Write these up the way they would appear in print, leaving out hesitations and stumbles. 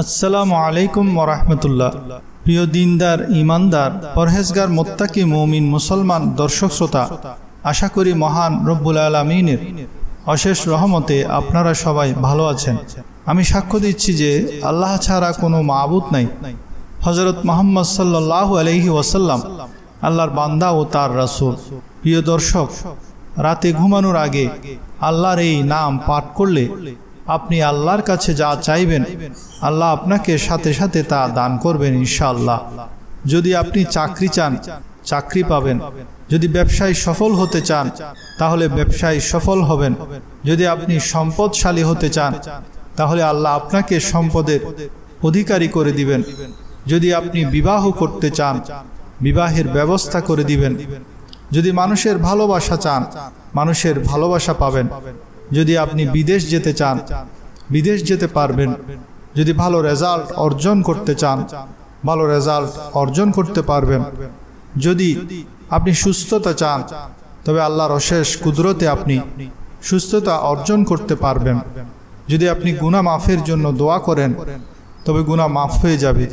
আসসালামু আলাইকুম ওয়া রাহমাতুল্লাহ। প্রিয় দিনদার, ইমানদার, পরহেজগার, মুত্তাকি মুমিন মুসলমান দর্শক শ্রোতা, আশা করি মহান রব্বুল আলামিনের অশেষ রহমতে আপনারা সবাই ভালো আছেন। আমি সাক্ষ্য দিচ্ছি যে আল্লাহ ছাড়া কোনো মাবুদ নাই। হযরত মুহাম্মদ সাল্লাল্লাহু আলাইহি ওয়াসাল্লাম আল্লাহর বান্দা ও তার রাসূল। প্রিয় দর্শক, রাতে ঘুমানোর আগে আল্লাহর এই নাম পাঠ করলে আপনি আল্লাহর কাছে যা চাইবেন আল্লাহ আপনাকে সাথে সাথে তা দান করবেন ইনশাআল্লাহ। যদি আপনি চাকরি চান, চাকরি পাবেন। যদি ব্যবসায় সফল হতে চান, তাহলে ব্যবসায় সফল হবেন। যদি আপনি সম্পদশালী হতে চান, তাহলে আল্লাহ আপনাকে সম্পদের অধিকারী করে দিবেন। যদি আপনি বিবাহ করতে চান, বিবাহের ব্যবস্থা করে দিবেন। যদি মানুষের ভালোবাসা চান, মানুষের ভালোবাসা পাবেন। যদি আপনি বিদেশ যেতে চান, বিদেশ যেতে পারবেন। যদি ভালো রেজাল্ট অর্জন করতে চান, ভালো রেজাল্ট অর্জন করতে পারবেন। যদি আপনি সুস্থতা চান, তবে আল্লাহর অশেষ কুদরতে আপনি সুস্থতা অর্জন করতে পারবেন। যদি আপনি গুনাহ মাফের জন্য দোয়া করেন, তবে গুনাহ মাফ হয়ে যাবে।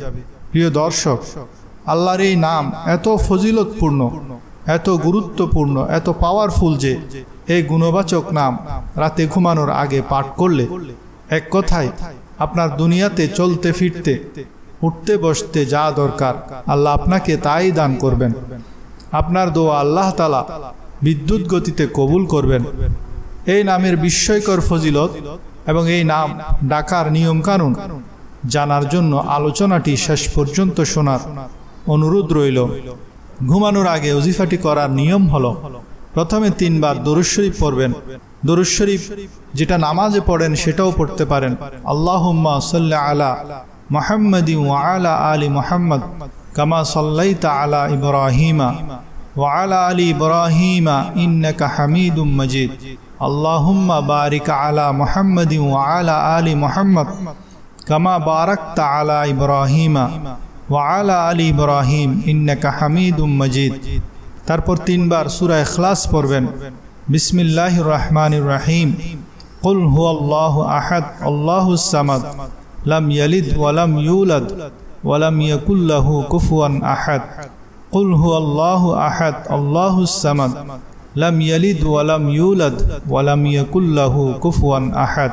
প্রিয় দর্শক, আল্লাহর এই নাম এত ফজিলতপূর্ণ, এত গুরুত্বপূর্ণ, এত পাওয়ারফুল যে এই গুণবাচক নাম রাতে ঘুমানোর আগে পাঠ করলে এক কথায় আপনার দুনিয়াতে চলতে ফিরতে, উঠতে বসতে যা দরকার আল্লাহ আপনাকে তাই দান করবেন। আপনার দোয়া আল্লাহ তাআলা বিদ্যুৎ গতিতে কবুল করবেন। এই নামের বিস্ময়কর ফজিলত এবং এই নাম ডাকার নিয়মকানুন জানার জন্য আলোচনাটি শেষ পর্যন্ত শোনার অনুরোধ রইল। ঘুমানোর আগে ওজিফাটি করার নিয়ম হলো, প্রথমে 3 বার দরুদ শরীফ পড়বেন। দরুদ শরীফ যেটা নামাজে পড়েন সেটাও পড়তে পারেন। আল্লাহুম্মা সাল্লি আলা মুহাম্মাদিন ওয়া আলা আলি মুহাম্মাদ কামা সাল্লাইতা আলা ইব্রাহিমা ওয়া আলা আলি ইব্রাহিমা ইন্নাকা হামিদুম মাজিদ। আল্লাহুম্মা বারিক আলা মুহাম্মাদিন ওয়া আলা আলি মুহাম্মাদ কামা বারাকতা আলা ইব্রাহিমা ওয়া আলা আলি ইব্রাহিম ইন্নাকা হামিদুম মাজিদ। তারপর 3 বার সূরা ইখলাস পড়বেন। বিসমিল্লাহির রহমানির রহিম। কুল হুয়াল্লাহু আহাদ আল্লাহুস সামাদ লাম ইয়ালিদ ওয়া লাম ইউলাদ ওয়া লাম ইয়াকুল লাহু কুফুয়ান আহাদ। কুল হুয়াল্লাহু আহাদ আল্লাহুস সামাদ লাম ইয়ালিদ ওয়া লাম ইউলাদ ওয়া লাম ইয়াকুল লাহু কুফুয়ান আহাদ।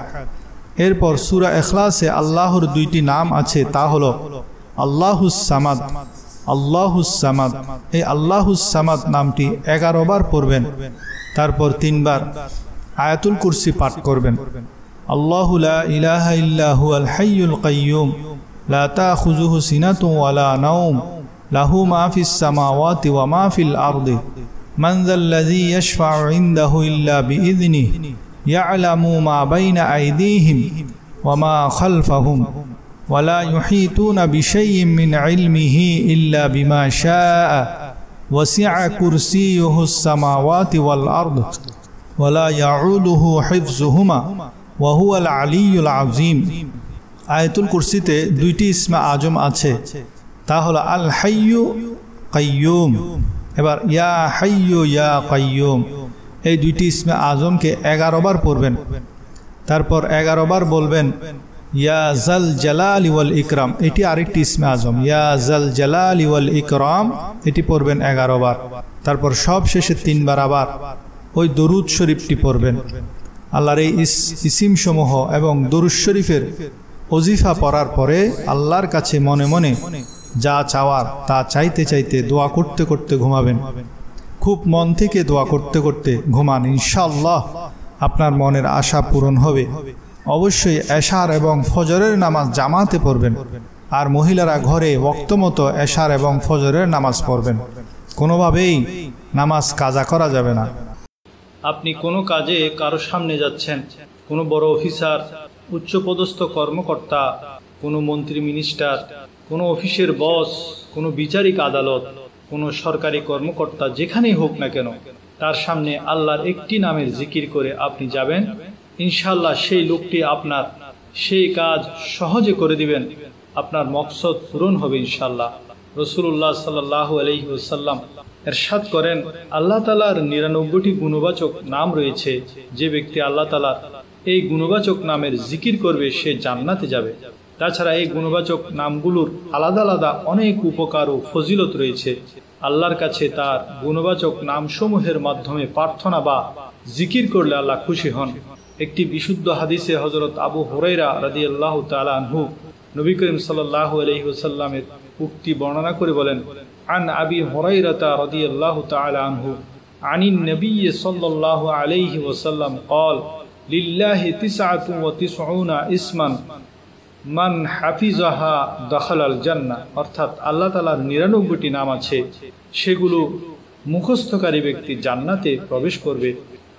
এরপর সূরা ইখলাসে আল্লাহর 2টি নাম আছে, তা হলো আল্লাহুস সামাদ, আল্লাহুস সামাদ। এই আল্লাহুস সামাদ নামটি 11 বার পড়বেন। তারপর 3 বার আয়াতুল কুরসি পাঠ করবেন। আল্লাহু লা ইলাহা ইল্লা হুয়াল হাইয়ুল কাইয়্যুম লা তাখুযুহু সিনাতুন ওয়া লা নাওম লাহু মা ফিস সামাওয়াতি ওয়া মা ফিল আরদি মান যাল্লাযী ইয়াশফা'ু ইনদাহু ইল্লা বিইযনিহি ইয়া'লামু মা বাইনা আইদিহিম ওয়া মা খালফাহুম ولا يحيطون بشيء من علمه إلا بما شاء وسع كرسيه السماوات والأرض ولا يعوده حفظهما وهو العلي العظيم। আয়াতুল কুরসিতে 2টি ইসমে আজম আছে, তা হলো আল হাইয়্যু কাইয়্যুম। এবার ইয়া হাইয়্যু ইয়া কাইয়্যুম, এই 2টি ইসমে আজমকে 11 বার পড়বেন। তারপর 11 বার বলবেন ইয়া জাল জালালি ওয়াল ইকরাম, এটি আরেকটি ইসমে আজম। ইয়া জাল জালালি ওয়াল ইকরাম, এটি পড়বেন 11 বার। তারপর সব শেষে 3 বার আবার ওই দরুদ শরীফটি পড়বেন। আল্লাহর এই ইসিম সমূহ এবং দরুদ শরীফের ওজিফা পড়ার পরে আল্লাহর কাছে মনে মনে যা চাওয়ার তা চাইতে চাইতে দোয়া করতে করতে ঘুমাবেন। খুব মন থেকে দোয়া করতে করতে ঘুমান, ইনশাআল্লাহ আপনার মনের আশা পূরণ হবে। অবশ্যই এশার এবং ফজরের নামাজ জামাতে পড়বেন। আর মহিলারা ঘরে ওয়াক্তমতো এশার এবং ফজরের নামাজ পড়বেন। কোনোভাবেই নামাজ কাজা করা যাবে না। আপনি কোনো কাজে কারো সামনে যাচ্ছেন, কোনো বড় অফিসার, উচ্চপদস্থ কর্মকর্তা, কোনো মন্ত্রী মিনিস্টার, কোনো অফিসের বস, কোনো বিচারিক আদালত, কোনো সরকারি কর্মকর্তা, যেখানেই হোক না কেন তার সামনে আল্লাহর একটি নামের জিকির করে আপনি যাবেন, ইনশাআল্লাহ সেই লোকটি আপনার সেই কাজ সহজে করে দিবেন। আপনার মকসদ পূরণ হবে ইনশাআল্লাহ। রাসূলুল্লাহ সাল্লাল্লাহু আলাইহি ওয়াসাল্লাম ইরশাদ করেন, আল্লাহ তাআলার 99টি গুণবাচক নাম রয়েছে। যে ব্যক্তি আল্লাহ তাআলার এই গুণবাচক নামের জিকির করবে সে জান্নাতে যাবে। তাছাড়া এই গুণবাচক নামগুলোর আলাদা আলাদা অনেক উপকার ও ফজিলত রয়েছে। আল্লাহর কাছে তার গুণবাচক নামসমূহের মাধ্যমে প্রার্থনা বা জিকির করলে আল্লাহ খুশি হন। একটি বিশুদ্ধ হাদিসে হযরত আবু হুরায়রা রাদিয়াল্লাহু তাআলা আনহু নবী করিম সাল্লাল্লাহু আলাইহি ওয়াসাল্লামের উক্তি বর্ণনা করে বলেন, আন আবি হুরায়রা রাদিয়াল্লাহু তাআলা আনহু আনিন নবী সাল্লাল্লাহু আলাইহি ওয়াসাল্লাম قال লিল্লাহি 99 ইসমান মান হাফিজাহা দাখালাল জান্নাহ। অর্থাৎ আল্লাহ তাআলার 99টি নাম আছে, সেগুলো মুখস্থকারী ব্যক্তি জান্নাতে প্রবেশ করবে।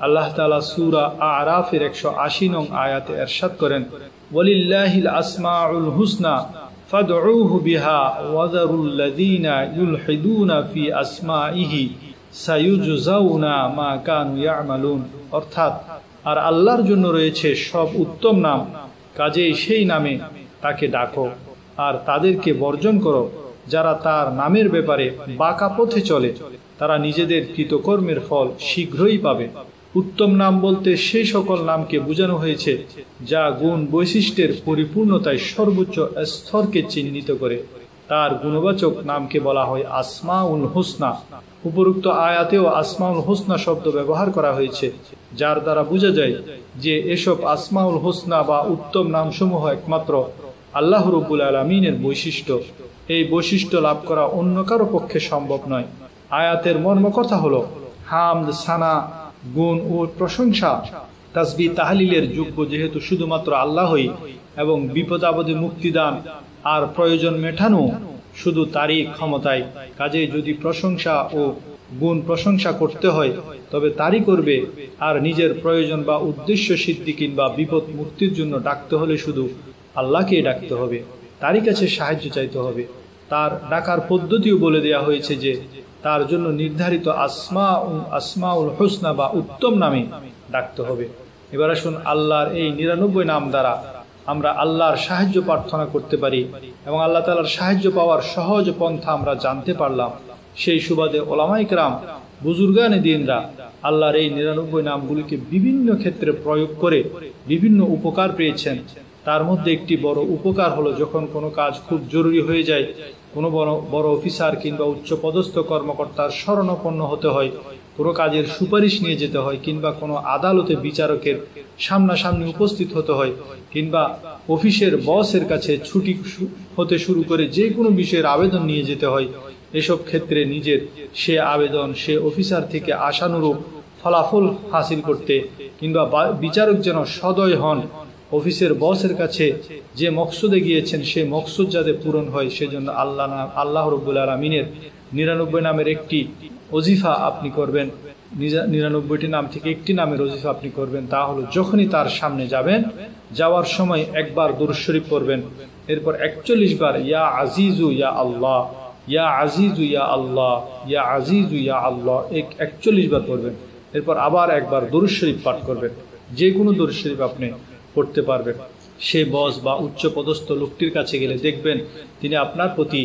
আল্লাহ তাআলা সূরা আরাফের 180 নং আয়াতে ইরশাদ করেন, ওয়ালিল্লাহিল আসমাউল হুসনা ফাদউহু বিহা ওয়াযারুল লাযীনা ইউলহিদুনা ফি আসমাইহি সায়ুজজাউনা মা কানু ইয়ামালুন। অর্থাৎ আর আল্লাহর জন্য রয়েছে সব উত্তম নাম, কাজেই সেই নামে তাকে ডাকো আর তাদেরকে বর্জন করো যারা তার নামের ব্যাপারে বাঁকা পথে চলে, তারা নিজেদের কৃতকর্মের ফল শীঘ্রই পাবে। উত্তম নাম বলতে সেই সকল নামকে বোঝানো হয়েছে যা গুণ বৈশিষ্ট্যের পরিপূর্ণতায় সর্বোচ্চ স্তরকে চিহ্নিত করে। তার গুণবাচক নামকে বলা হয় আসমাউল হুসনা। উপরোক্ত আয়াতেও আসমাউল হুসনা শব্দ ব্যবহার করা হয়েছে, যার দ্বারা বোঝা যায় যে এসব আসমাউল হুসনা বা উত্তম নামসমূহ একমাত্র আল্লাহ রাব্বুল আলামিনের বৈশিষ্ট্য। এই বৈশিষ্ট্য লাভ করা অন্য কারো পক্ষে সম্ভব নয়। আয়াতের মর্মকথা হলো, হামদ, সানা, গুণ ও প্রশংসা, তাসবিহ, তাহলিলের যোগ্য যেহেতু শুধুমাত্র আল্লাহই এবং বিপদ আপদে মুক্তিদান আর প্রয়োজন মেটানো শুধু তারই ক্ষমতায়। কাজেই যদি প্রশংসা ও গুণ প্রশংসা করতে হয় তবে তারই করবে, আর নিজের প্রয়োজন বা উদ্দেশ্য সিদ্ধি কিংবা বিপদ মুক্তির জন্য ডাকতে হলে শুধু আল্লাহকেই ডাকতে হবে, তারই কাছে সাহায্য চাইতে হবে। তার ডাকার পদ্ধতিও বলে দেয়া হয়েছে যে তার জন্য নির্ধারিত আসমাউল হুসনা বা উত্তম নামে ডাকতে হবে। এবার আসুন আল্লাহর এই 99 নাম দ্বারা আমরা আল্লাহর সাহায্য প্রার্থনা করতে পারি এবং আল্লাহ তাআলার সাহায্য পাওয়ার সহজ পন্থা আমরা জানতে পারলাম। সেই সুবাদে ওলামায়ে কেরাম, বুজুর্গানে দ্বীনরা আল্লাহর এই 99 নামগুলিকে বিভিন্ন ক্ষেত্রে প্রয়োগ করে বিভিন্ন উপকার পেয়েছেন। তার মধ্যে একটি বড় উপকার হলো যখন কোনো কাজ খুব জরুরি হয়ে যায়, কোনো বড় অফিসার কিংবা উচ্চ পদস্থ কর্মকর্তার শরণাপন্ন হতে হয়, কোনো কাজের সুপারিশ নিয়ে যেতে হয়, কিংবা কোনো আদালতে বিচারকের সামনাসামনি উপস্থিত হতে হয়, কিংবা অফিসের বসের কাছে ছুটি হতে শুরু করে যে কোনো বিষয়ের আবেদন নিয়ে যেতে হয়। এসব ক্ষেত্রে নিজের সে আবেদন সে অফিসার থেকে আশানুরূপ ফলাফল হাসিল করতে কিংবা বিচারক যেন সদয় হন, অফিসের বসের কাছে যে মকসুদে গিয়েছেন সে মকসুদ যাতে পূরণ হয়, সেজন্য আল্লাহ রাব্বুল আলামিনের 99 নামের একটি ওজিফা আপনি করবেন। 99টি নাম থেকে একটি নামের ওজিফা আপনি করবেন। তা হলো যখনই তার সামনে যাবেন, যাওয়ার সময় একবার দুরূদ শরীফ পড়বেন, এরপর 41 বার ইয়া আজিজু ইয়া আল্লাহ, ইয়া আজিজু ইয়া আল্লাহ, ইয়া আজিজু ইয়া আল্লাহ 41 বার পড়বেন। এরপর আবার একবার দুরূদ শরীফ পাঠ করবেন। যে কোনো দুরূদ শরীফ আপনি পড়তে পারবেন। সে বস বা উচ্চ পদস্থ লোকটির কাছে গেলে দেখবেন তিনি আপনার প্রতি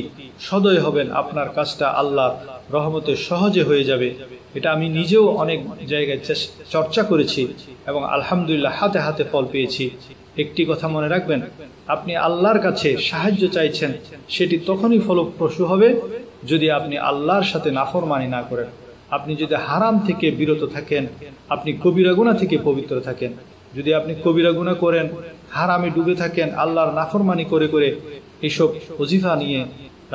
সদয় হবেন, আপনার কাজটা আল্লাহর রহমতে সহজে হয়ে যাবে। এটা আমি নিজেও অনেক জায়গায় চর্চা করেছি এবং আলহামদুলিল্লাহ হাতে হাতে ফল পেয়েছি। একটি কথা মনে রাখবেন, আপনি আল্লাহর কাছে সাহায্য চাইছেন, সেটি তখনই ফলপ্রসূ হবে যদি আপনি আল্লাহর সাথে নাফরমানি না করেন। আপনি যদি হারাম থেকে বিরত থাকেন, আপনি কবিরা গুনাহ থেকে পবিত্র থাকেন। যদি আপনি কবিরা গুনাহ করেন, হারামে ডুবে থাকেন, আল্লাহর নাফরমানি করে করে এইসব ওজিফা নিয়ে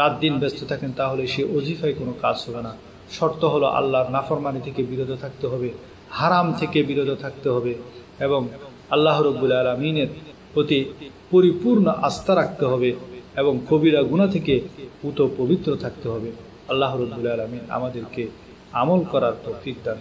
রাত দিন ব্যস্ত থাকেন, তাহলে সেই ওজিফায় কোনো কাজ হবে না। শর্ত হলো আল্লাহর নাফরমানি থেকে বিরত থাকতে হবে, হারাম থেকে বিরত থাকতে হবে এবং আল্লাহ রাব্বুল আলামিনের প্রতি পরিপূর্ণ আস্থা রাখতে হবে এবং কবিরা গুনাহ থেকে পবিত্র থাকতে হবে। আল্লাহ রাব্বুল আলামিন আমাদেরকে আমল করার তৌফিক দান।